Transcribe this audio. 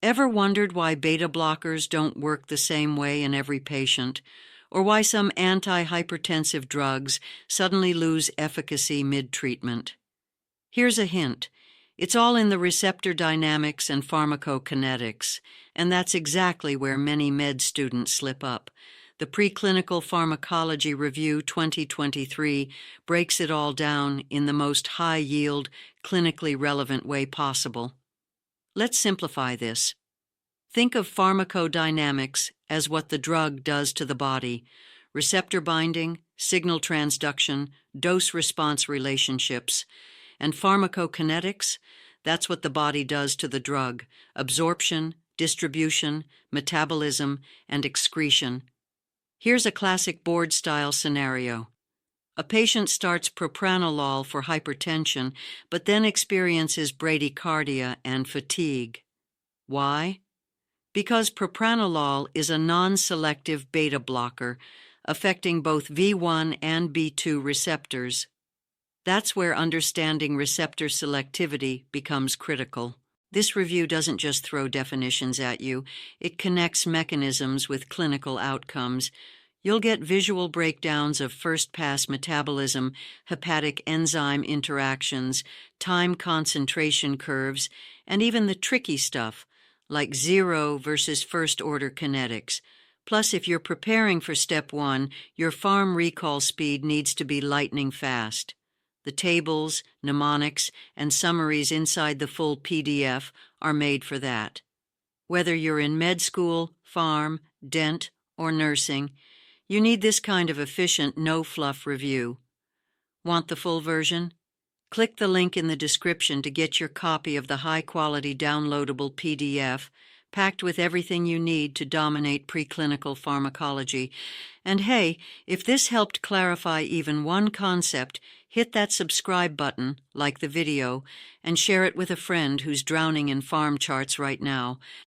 Ever wondered why beta blockers don't work the same way in every patient, or why some antihypertensive drugs suddenly lose efficacy mid-treatment? Here's a hint. It's all in the receptor dynamics and pharmacokinetics, and that's exactly where many med students slip up. The Preclinical Pharmacology Review 2023 breaks it all down in the most high-yield, clinically relevant way possible. Let's simplify this. Think of pharmacodynamics as what the drug does to the body: receptor binding, signal transduction, dose-response relationships. And pharmacokinetics, that's what the body does to the drug: absorption, distribution, metabolism, and excretion. Here's a classic board-style scenario. A patient starts propranolol for hypertension, but then experiences bradycardia and fatigue. Why? Because propranolol is a non-selective beta blocker, affecting both V1 and B2 receptors. That's where understanding receptor selectivity becomes critical. This review doesn't just throw definitions at you, it connects mechanisms with clinical outcomes. You'll get visual breakdowns of first-pass metabolism, hepatic enzyme interactions, time concentration curves, and even the tricky stuff, like zero versus first-order kinetics. Plus, if you're preparing for Step 1, your Pharm recall speed needs to be lightning fast. The tables, mnemonics, and summaries inside the full PDF are made for that. Whether you're in med school, pharm, dent, or nursing, you need this kind of efficient, no-fluff review. Want the full version? Click the link in the description to get your copy of the high-quality downloadable PDF, packed with everything you need to dominate preclinical pharmacology. And hey, if this helped clarify even one concept, hit that subscribe button, like the video, and share it with a friend who's drowning in pharm charts right now.